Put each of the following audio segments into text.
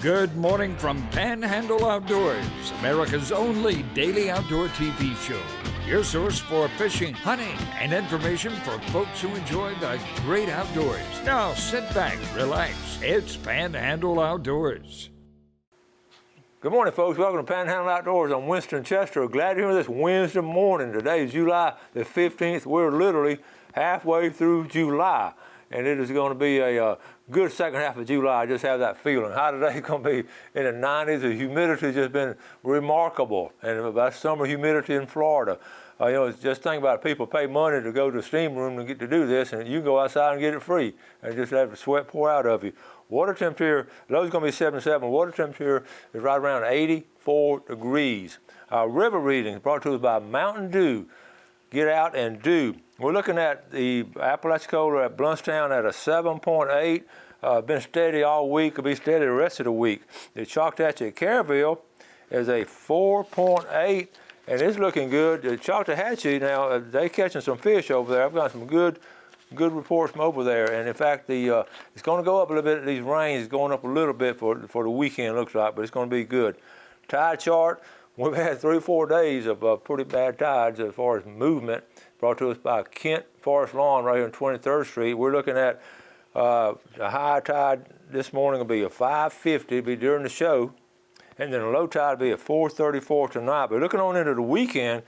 Good morning from Panhandle Outdoors, America's only daily outdoor TV show. Your source for fishing, hunting, and information for folks who enjoy the great outdoors. Now sit back, relax. It's Panhandle Outdoors. Good morning, folks. Welcome to Panhandle Outdoors. I'm Winston Chester. Glad you're here this Wednesday morning. Today is July the 15th. We're literally halfway through July, and it is going to be a good second half of July. I just have that feeling. High today is going to be in the 90s. The humidity has just been remarkable, and about summer humidity in Florida. Just think about it. People pay money to go to the steam room and get to do this, and you can go outside and get it free and just have the sweat pour out of you. Water temperature, low's going to be 77. Water temperature is right around 84 degrees. Our river reading is brought to us by Mountain Dew. Get out and do. We're looking at the Apalachicola at Bluntstown at a 7.8. Been steady all week. It'll be steady the rest of the week. The Choctahatchee at Caryville is a 4.8, and it's looking good. The Choctahatchee now, they catching some fish over there. I've got some good reports from over there, and in fact, it's going to go up a little bit. These rains is going up a little bit for the weekend, looks like, but it's going to be good. Tide chart. We've had 3 or 4 days of pretty bad tides as far as movement, brought to us by Kent Forest Lawn right here on 23rd Street. We're looking at the high tide this morning will be a 5:50, be during the show, and then the low tide will be at 4:34 tonight. But looking on into the weekend,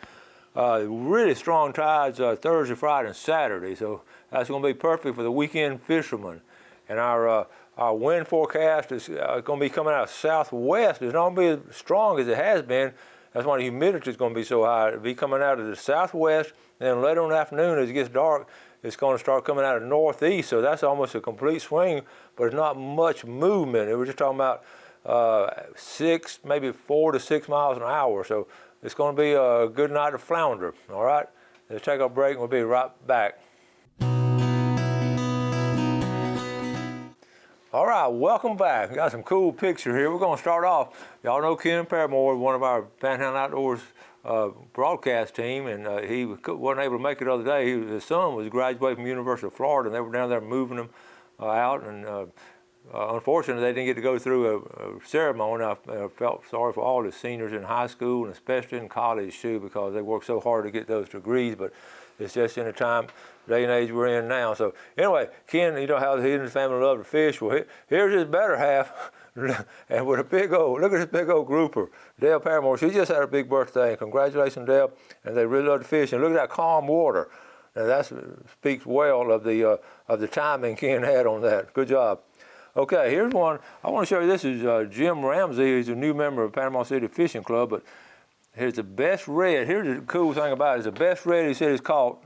really strong tides Thursday, Friday, and Saturday. So that's going to be perfect for the weekend fishermen. And our wind forecast is going to be coming out southwest. It's not going to be as strong as it has been. That's why the humidity is going to be so high. It'll be coming out of the southwest, and then later in the afternoon as it gets dark, it's going to start coming out of the northeast. So that's almost a complete swing, but it's not much movement. We're just talking about 4 to 6 miles an hour. So it's going to be a good night of flounder. All right, let's take a break, and we'll be right back. All right, welcome back. We got some cool picture here. We're going to start off. Y'all know Ken Perrmore, one of our Panhandle Outdoors broadcast team, and he wasn't able to make it the other day. His son was graduating from the University of Florida, and they were down there moving him out, and unfortunately, they didn't get to go through a ceremony. I felt sorry for all the seniors in high school, and especially in college too, because they worked so hard to get those degrees, but it's just in the day and age we're in now. So anyway, Ken, you know how he and his family love to fish. Well, here's his better half, and with a big old, look at this big old grouper, Dale Perrmore. She just had her big birthday, and congratulations, Dale. And they really love to fish. And look at that calm water. Now that speaks well of the timing Ken had on that. Good job. Okay, here's one. I want to show you. This is Jim Ramsey. He's a new member of Panama City Fishing Club. But here's the best red. Here's the cool thing about it. It's the best red he said he's caught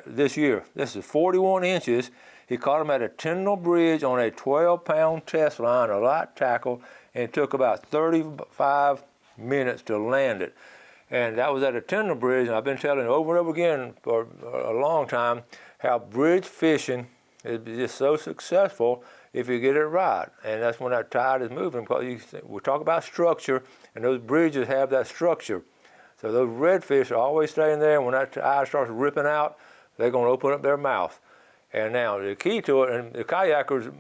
this year. This is 41 inches. He caught him at a Tyndall Bridge on a 12-pound test line, a light tackle, and it took about 35 minutes to land it. And that was at a Tyndall Bridge, and I've been telling you over and over again for a long time how bridge fishing is just so successful if you get it right. And that's when that tide is moving, because we talk about structure, and those bridges have that structure. So those redfish are always staying there, and when that tide starts ripping out, they're going to open up their mouth. And now the key to it, and the kayakers,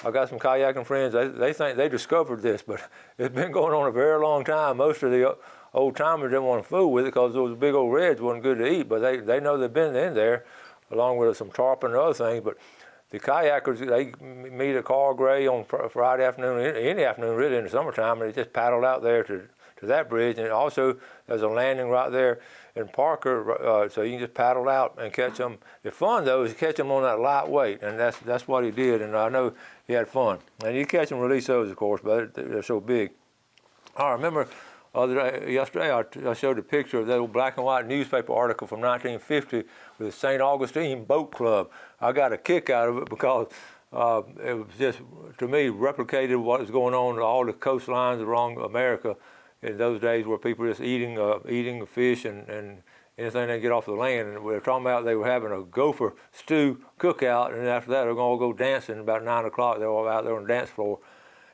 I got some kayaking friends, they think they discovered this, but it's been going on a very long time. Most of the old timers didn't want to fool with it because those big old reds wasn't good to eat, but they know they've been in there along with some tarpon and other things. But the kayakers, they meet at Carl Gray on Friday afternoon, any afternoon really in the summertime, and they just paddled out there to that bridge. And also there's a landing right there in Parker, so you can just paddle out and catch them. The fun though is to catch them on that light weight, and that's what he did, and I know he had fun. And you catch them, release those of course, but they're so big. I remember yesterday I showed a picture of that old black and white newspaper article from 1950 with the St. Augustine Boat Club. I got a kick out of it because it was just, to me, replicated what was going on all the coastlines around America in those days, where people were just eating fish and anything they get off the land. And we were talking about they were having a Gopher Stew cookout, and after that they were going to go dancing. About 9 o'clock they were all out there on the dance floor.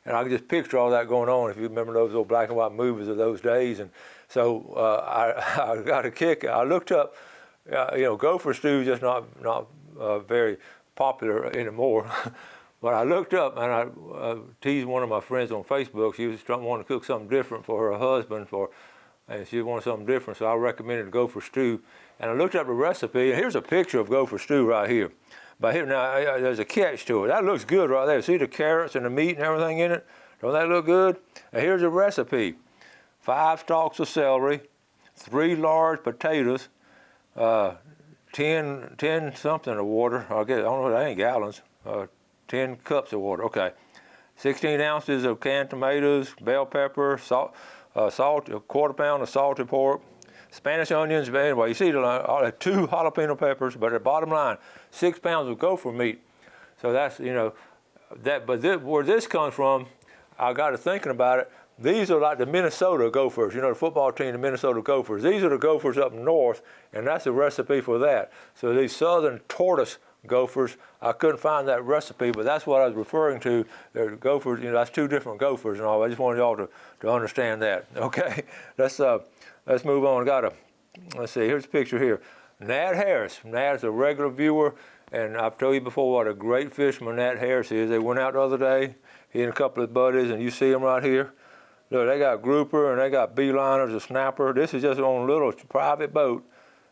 And I can just picture all that going on if you remember those old black and white movies of those days. And so I got a kick. I looked up, Gopher Stew is just not very popular anymore. But I looked up and I teased one of my friends on Facebook. She was wanting to cook something different for her husband, and she wanted something different, so I recommended Gopher Stew. And I looked up the recipe, and here's a picture of Gopher Stew right here. But here now, there's a catch to it. That looks good right there. See the carrots and the meat and everything in it? Don't that look good? And here's the recipe: 5 stalks of celery, 3 large potatoes, 10 something of water. I don't know, that ain't gallons. 10 cups of water. Okay. 16 ounces of canned tomatoes, bell pepper, salt, a 1/4 pound of salted pork, Spanish onions. But anyway, you see 2 jalapeno peppers. But the bottom line, 6 pounds of gopher meat. So that's that. But where this comes from, I got to thinking about it. These are like the Minnesota Gophers, the football team, the Minnesota Gophers. These are the Gophers up north, and that's the recipe for that. So these southern tortoise Gophers, I couldn't find that recipe, but that's what I was referring to. The Gophers, that's 2 different Gophers and all. I just wanted y'all to understand that. Okay, let's move on. Let's see. Here's a picture here. Nat Harris. Nat's a regular viewer, and I've told you before what a great fisherman Nat Harris is. They went out the other day, he and a couple of buddies, and you see them right here. Look, they got grouper and they got beeliners, a snapper. This is just on a little private boat.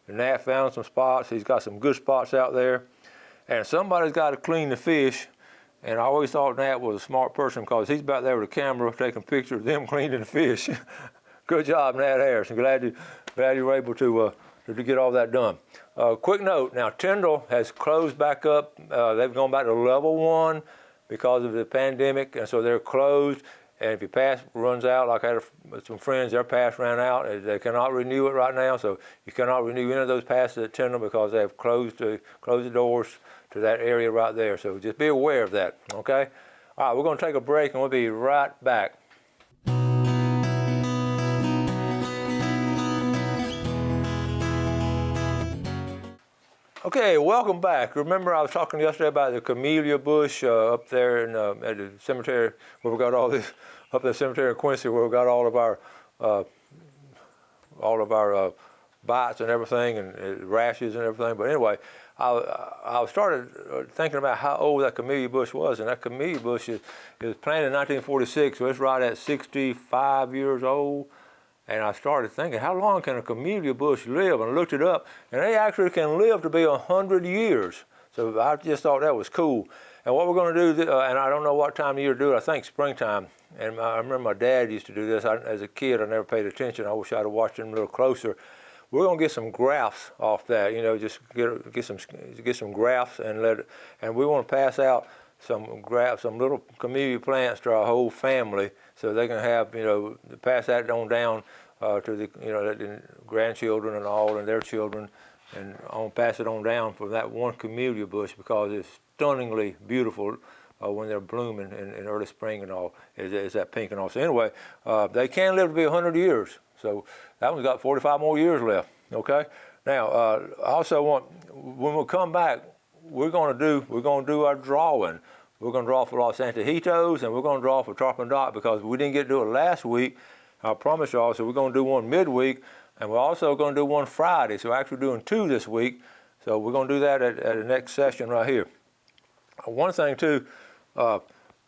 And Nat found some spots. He's got some good spots out there. And somebody's got to clean the fish. And I always thought Nat was a smart person because he's back there with a camera taking pictures of them cleaning the fish. Good job, Nat Harris. I'm glad you were able to get all that done. Quick note, now Tyndall has closed back up. They've gone back to level 1 because of the pandemic, and so they're closed. And if your pass runs out, like I had some friends, their pass ran out. They cannot renew it right now, so you cannot renew any of those passes at Tyndall because they have closed the doors to that area right there. So just be aware of that, okay? All right, we're going to take a break, and we'll be right back. Okay, welcome back. Remember I was talking yesterday about the camellia bush up there at the cemetery where we got all this, up at the cemetery in Quincy where we got all of our bites and everything and rashes and everything. But anyway, I started thinking about how old that camellia bush was, and that camellia bush is planted in 1946, so it's right at 65 years old. And I started thinking, how long can a camellia bush live? And I looked it up, and they actually can live to be 100 years. So I just thought that was cool. And what we're going to do, and I don't know what time of year to do it, I think springtime. And I remember my dad used to do this. As a kid, I never paid attention. I wish I'd have watched him a little closer. We're going to get some grafts off that, just get some grafts and we want to pass out some little camellia plants to our whole family, so they can have, pass that on down to the grandchildren and all, and their children, and pass it on down from that one camellia bush because it's stunningly beautiful when they're blooming in early spring and all. Is that pink and all. So anyway, they can live to be 100 years. So that one's got 45 more years left. Okay. Now, I also want, when we come back, we're going to do our drawing. We're going to draw for Los Antojitos, and we're going to draw for Tarpon Dock because we didn't get to do it last week. I promise y'all. So we're going to do one midweek, and we're also going to do one Friday. So we're actually doing 2 this week. So we're going to do that at the next session right here. One thing too,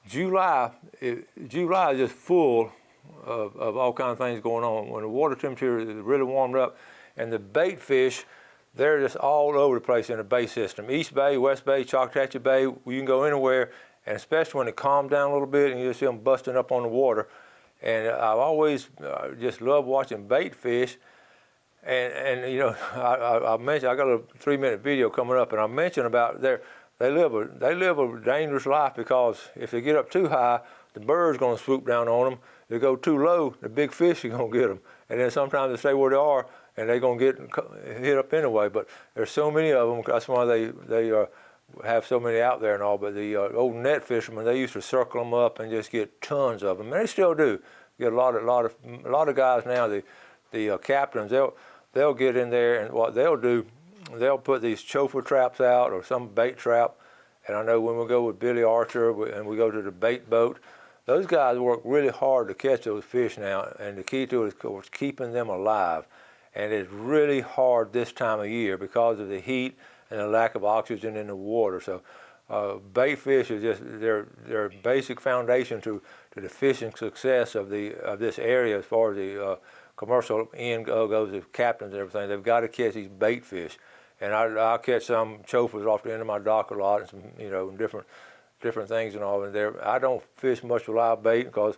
July is just full of all kinds of things going on. When the water temperature is really warmed up, and the bait fish, they're just all over the place in the bay system. East Bay, West Bay, Choctawhatchee Bay, you can go anywhere, and especially when it calms down a little bit and you just see them busting up on the water. And I've always just loved watching bait fish. And I mentioned, I got a 3-minute video coming up, and I mentioned about they live a dangerous life because if they get up too high, the bird's going to swoop down on them. If they go too low, the big fish are going to get them. And then sometimes they stay where they are, and they're going to get hit up anyway. But there's so many of them. That's why they have so many out there and all. But the old net fishermen, they used to circle them up and just get tons of them. And they still do. Get a lot of guys now. The captains, they'll get in there, and what they'll do, they'll put these chauffeur traps out or some bait trap. And I know when we go with Billy Archer and we go to the bait boat, those guys work really hard to catch those fish now. And the key to it is, of course, keeping them alive. And it's really hard this time of year because of the heat and the lack of oxygen in the water. So bait fish is just their basic foundation to the fishing success of this area as far as the commercial end goes, the captains and everything. They've got to catch these bait fish, and I catch some chofers off the end of my dock a lot, and some different things and all. And I don't fish much with live bait because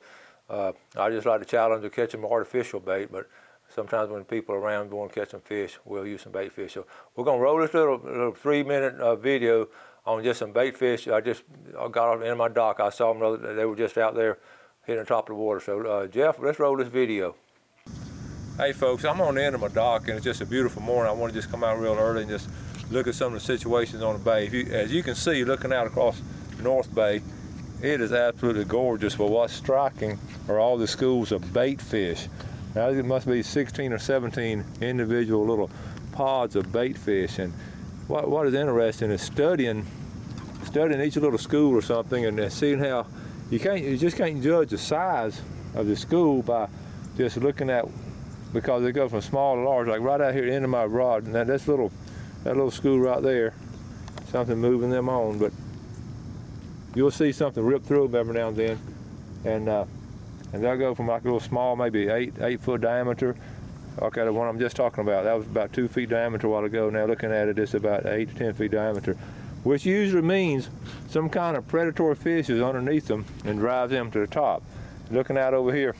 I just like the challenge of catching artificial bait, but sometimes when people are around want to catch some fish, we'll use some bait fish. So we're going to roll this little 3-minute video on just some bait fish. I got off the end of my dock. I saw them, they were just out there hitting the top of the water. So Jeff, let's roll this video. Hey folks, I'm on the end of my dock and it's just a beautiful morning. I want to just come out real early and just look at some of the situations on the bay. As you can see, looking out across North Bay, it is absolutely gorgeous. But what's striking are all the schools of bait fish. Now it must be 16 or 17 individual little pods of bait fish. And what is interesting is studying each little school or something and seeing how you just can't judge the size of the school by just looking at, because they go from small to large. Like right out here at the end of my rod, and that little school right there, something moving them on. But you'll see something rip through them every now and then, and they'll go from like a little small, maybe 8-foot diameter. Okay, the one I'm just talking about, that was about 2 feet diameter a while ago. Now looking at it, it's about 8 to 10 feet diameter, which usually means some kind of predatory fish is underneath them and drives them to the top. Looking out over here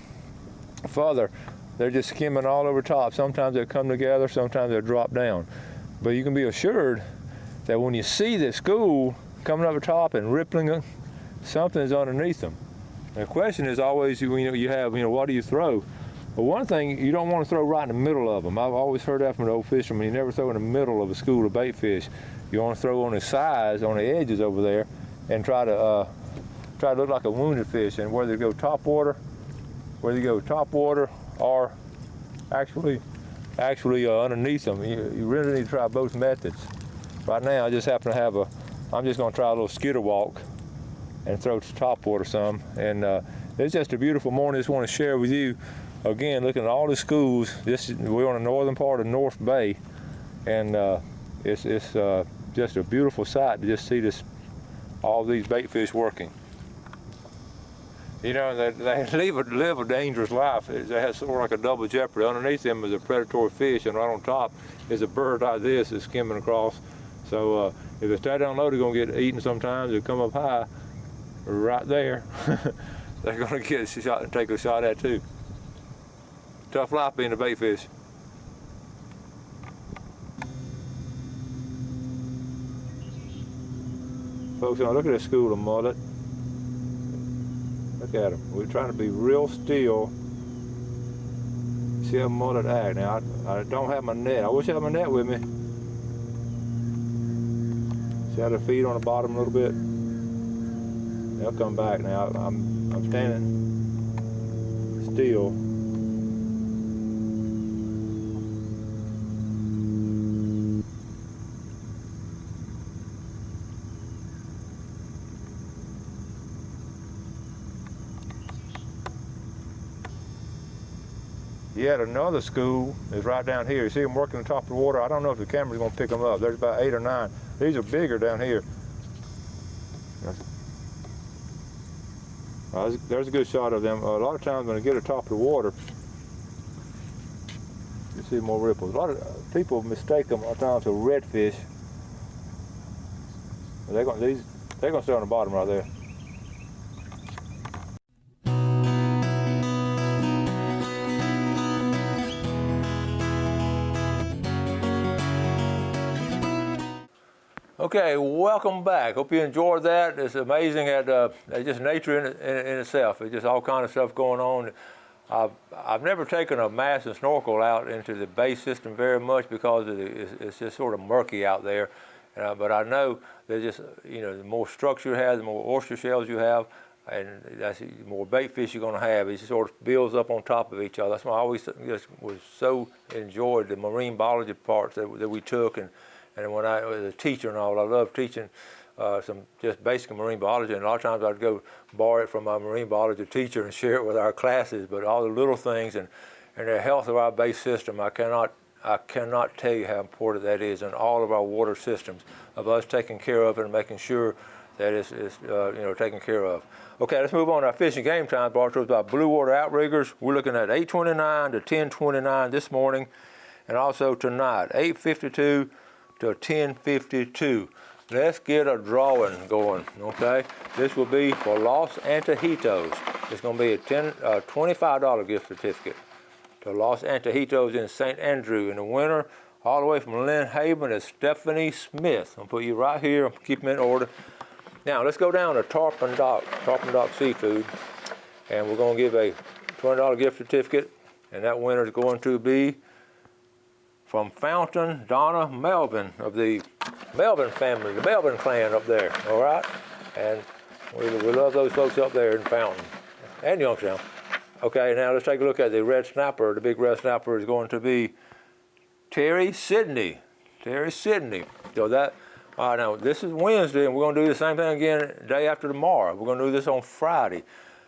further, they're just skimming all over top. Sometimes they'll come together, sometimes they'll drop down. But you can be assured that when you see the school coming up the top and rippling, something's underneath them. And the question is always, you have, what do you throw? But one thing, you don't want to throw right in the middle of them. I've always heard that from the old fishermen. You never throw in the middle of a school of bait fish. You want to throw on the sides, on the edges over there, and try to look like a wounded fish. And whether you go top water, or actually underneath them, you really need to try both methods. Right now, I just happen to have I'm just going to try a little skitter walk and throw to top water some. And it's just a beautiful morning. I just want to share with you. Again, looking at all the schools, we're on the northern part of North Bay, and it's just a beautiful sight to just see all these bait fish working. They live a dangerous life. They have sort of like a double jeopardy. Underneath them is a predatory fish, and right on top is a bird like this that's skimming across. So if they stay down low, they're going to get eaten sometimes. They'll come up high, right there. They're going to get shot and take a shot at too. Tough life being a bait fish. Folks, now look at this school of mullet. Look at them. We're trying to be real still. See how mullet act. Now, I don't have my net. I wish I had my net with me. See how they feed on the bottom a little bit? They'll come back now. I'm standing still. Yet another school is right down here. You see them working on top of the water. I don't know if the camera's going to pick them up. There's about 8 or 9. These are bigger down here. There's a good shot of them. A lot of times when they get to the top of the water, you see more ripples. A lot of people mistake them a lot of times for redfish. They're going to stay on the bottom right there. Okay, welcome back. Hope you enjoyed that. It's amazing at just nature in itself. It's just all kind of stuff going on. I've never taken a mask and snorkel out into the bay system very much because it's just sort of murky out there. But I know there's just, the more structure you have, the more oyster shells you have, and that's the more bait fish you're going to have. It just sort of builds up on top of each other. That's why I always just was so enjoyed the marine biology parts that we took. And when I was a teacher and all, I loved teaching some just basic marine biology. And a lot of times I'd go borrow it from my marine biology teacher and share it with our classes. But all the little things and the health of our bay system, I cannot tell you how important that is in all of our water systems, of us taking care of it and making sure that is taken care of. Okay, let's move on to our fishing game time. Brought to us by Blue Water Outriggers. We're looking at 8:29 to 10:29 this morning, and also tonight 8:52 to 10:52. Let's get a drawing going. Okay, this will be for Los Antojitos. It's going to be a $25 gift certificate to Los Antojitos in St. Andrew. In the winter, all the way from Lynn Haven is Stephanie Smith. I'll put you right here. I'll keep them in order. Now, let's go down to Tarpon Dock Seafood, and we're going to give a $20 gift certificate, and that winner is going to be from Fountain Donna Melvin of the Melvin family, the Melvin clan up there, all right? And we love those folks up there in Fountain and Youngstown. Okay, now let's take a look at the red snapper. The big red snapper is going to be Terry Sidney. So that, all right, now this is Wednesday, and we're going to do the same thing again day after tomorrow. We're going to do this on Friday.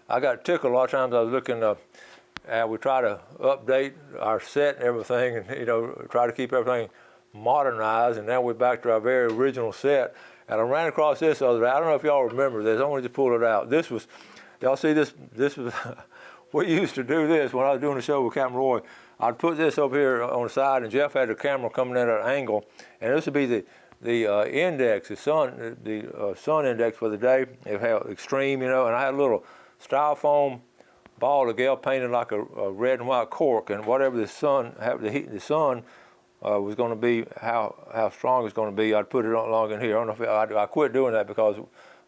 I got tickled a lot of times. I was looking, we try to update our set and everything, and try to keep everything modernized. And now we're back to our very original set. And I ran across this the other day. I don't know if y'all remember this. I wanted to pull it out. This was, y'all see this? This was, we used to do this when I was doing the show with Captain Roy. I'd put this over here on the side, and Jeff had the camera coming in at an angle, and this would be the index, the sun index for the day. It had extreme, and I had a little styrofoam ball again painted like a red and white cork, and whatever the sun was going to be, how strong it's going to be, I'd put it along in here. I don't know if I quit doing that because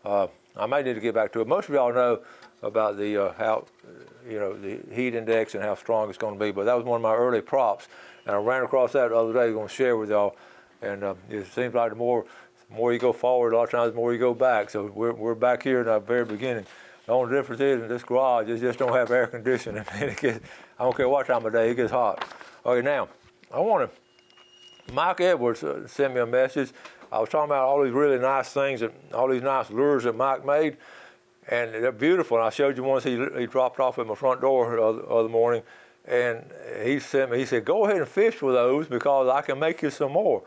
I may need to get back to it. Most of y'all know about the the heat index and how strong it's going to be, but that was one of my early props, and I ran across that the other day. I'm going to share with y'all, and it seems like the more you go forward, a lot of times the more you go back. So we're back here in the very beginning. The only difference is in this garage, it just don't have air conditioning. I don't care what time of day, it gets hot. Okay, now Mike Edwards sent me a message. I was talking about all these really nice things, all these nice lures that Mike made, and they're beautiful. And I showed you ones he dropped off at my front door the other morning, and he said, go ahead and fish with those because I can make you some more.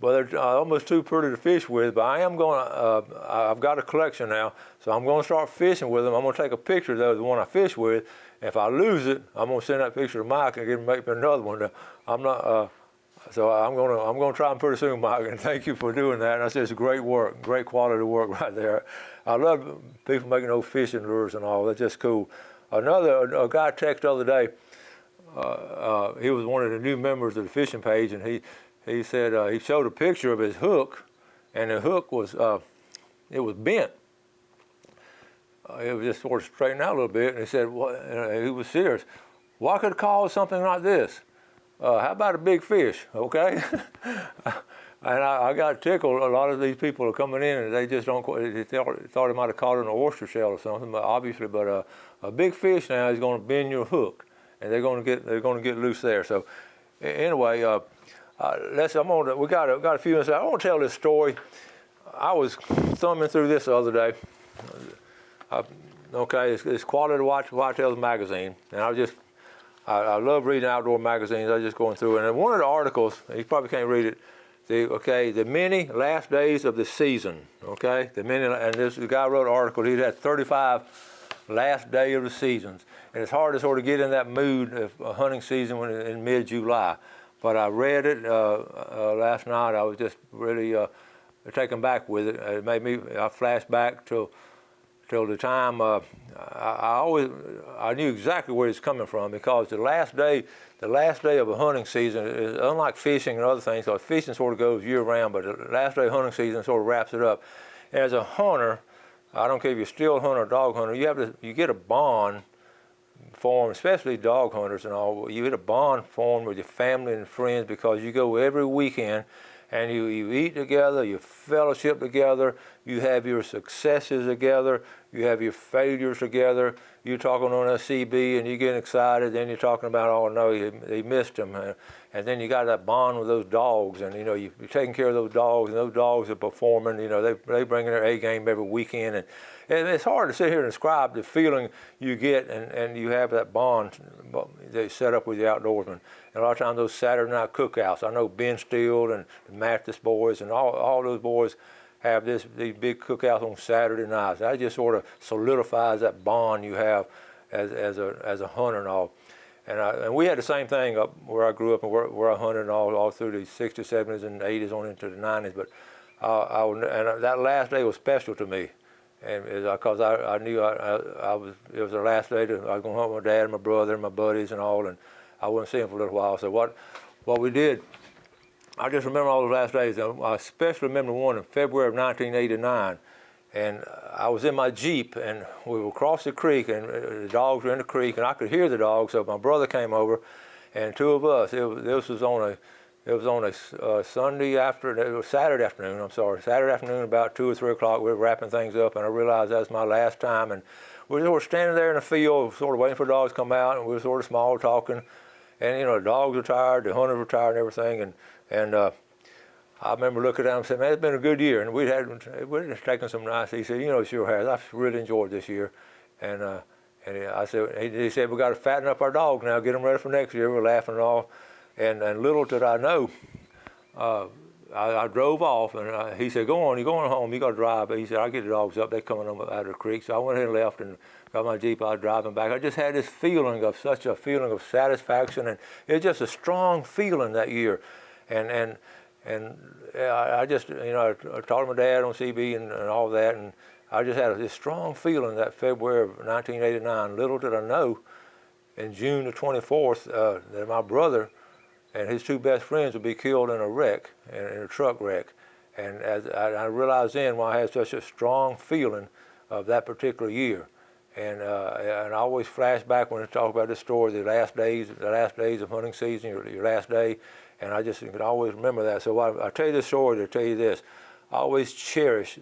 But they're almost too pretty to fish with, but I am going to, I've got a collection now, so I'm going to start fishing with them. I'm going to take a picture of the one I fish with. If I lose it, I'm going to send that picture to Mike and get him to make me another one. I'm not, so I'm going to try them pretty soon, Mike, and thank you for doing that. And I said, it's great work, great quality work right there. I love people making those fishing lures and all. That's just cool. A guy texted the other day. He was one of the new members of the fishing page, and he said he showed a picture of his hook, and the hook was it was bent. It was just sort of straightened out a little bit, and he said, he was serious. What could cause something like this? How about a big fish, okay? And I got tickled. A lot of these people are coming in, and they just don't. They thought they might have caught it in an oyster shell or something, but obviously, a big fish now is going to bend your hook, and they're going to get loose there. So, anyway, we got a few minutes. I want to tell this story. I was thumbing through this the other day. It's Quality Whitetails magazine, and I love reading outdoor magazines. I was just going through it, and one of the articles, you probably can't read it. The many last days of the season. Okay, and this guy wrote an article. He had 35 last day of the seasons, and it's hard to sort of get in that mood of a hunting season when in mid-July. But I read it last night. I was just really taken back with it. It made me. I flashed back till the time I knew exactly where it's coming from, because the last day of a hunting season is unlike fishing and other things. Because fishing sort of goes year round, but the last day of hunting season sort of wraps it up. As a hunter, I don't care if you're still hunter or dog hunter, you get a bond formed, especially dog hunters and all. You get a bond formed with your family and friends because you go every weekend. And you eat together, you fellowship together, you have your successes together, you have your failures together. You're talking on a CB and you're getting excited, then you're talking about, oh no, he missed him. And then you got that bond with those dogs, and you're taking care of those dogs, and those dogs are performing. They bring in their A game every weekend, and it's hard to sit here and describe the feeling you get, and you have that bond they set up with the outdoorsmen. And a lot of times those Saturday night cookouts, I know Ben Steele and the Mathis boys and all those boys have these big cookouts on Saturday nights. That just sort of solidifies that bond you have as a hunter and all. And we had the same thing up where I grew up and where I hunted and all through the 60s, 70s, and 80s on into the 90s. But that last day was special to me, and because I knew it was the last day I was going to hunt with my dad and my brother and my buddies and all, and I wouldn't see him for a little while. So what we did, I just remember all those last days. I especially remember one in February of 1989, and I was in my Jeep, and we would cross the creek, and the dogs were in the creek, and I could hear the dogs. So my brother came over, and two of us. This was on a Sunday afternoon. It was Saturday afternoon. I'm sorry, Saturday afternoon, about 2 or 3 o'clock. We were wrapping things up, and I realized that was my last time. And we were standing there in the field, sort of waiting for the dogs to come out, and we were sort of small talking. And the dogs were tired, the hunters were tired, and everything. And I remember looking at him and saying, "Man, it's been a good year." And we'd just taken some nice. He said, "It sure has. I've really enjoyed this year." And I said, he said, "We got to fatten up our dogs now, get them ready for next year." We're laughing and all. And little did I know, I drove off, and he said, "Go on, you're going home. You got to drive." But he said, "I'll get the dogs up. They're coming up out of the creek." So I went ahead and left and got my Jeep. I was driving back. I just had this feeling of such a feeling of satisfaction, and it was just a strong feeling that year. And I just, I talked to my dad on CB and all that, and I just had this strong feeling that February of 1989. Little did I know, in June the 24th, that my brother and his two best friends would be killed in a wreck, in a truck wreck. And as I realized then why I had such a strong feeling of that particular year. And I always flash back when I talk about this story, the last days of hunting season, your last day, and I just can always remember that. So I tell you this story to tell you this: always cherish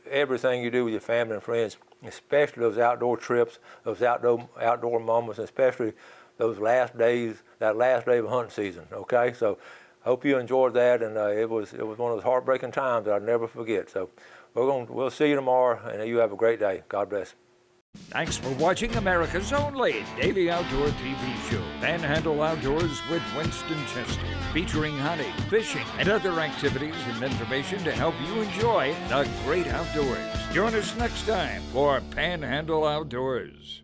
everything you do with your family and friends, especially those outdoor trips, those outdoor moments, especially those last days, that last day of hunting season. Okay, so I hope you enjoyed that, and it was one of those heartbreaking times that I'll never forget. So we'll see you tomorrow, and you have a great day. God bless. Thanks for watching America's only daily outdoor TV show, Panhandle Outdoors with Winston Chester, featuring hunting, fishing, and other activities and information to help you enjoy the great outdoors. Join us next time for Panhandle Outdoors.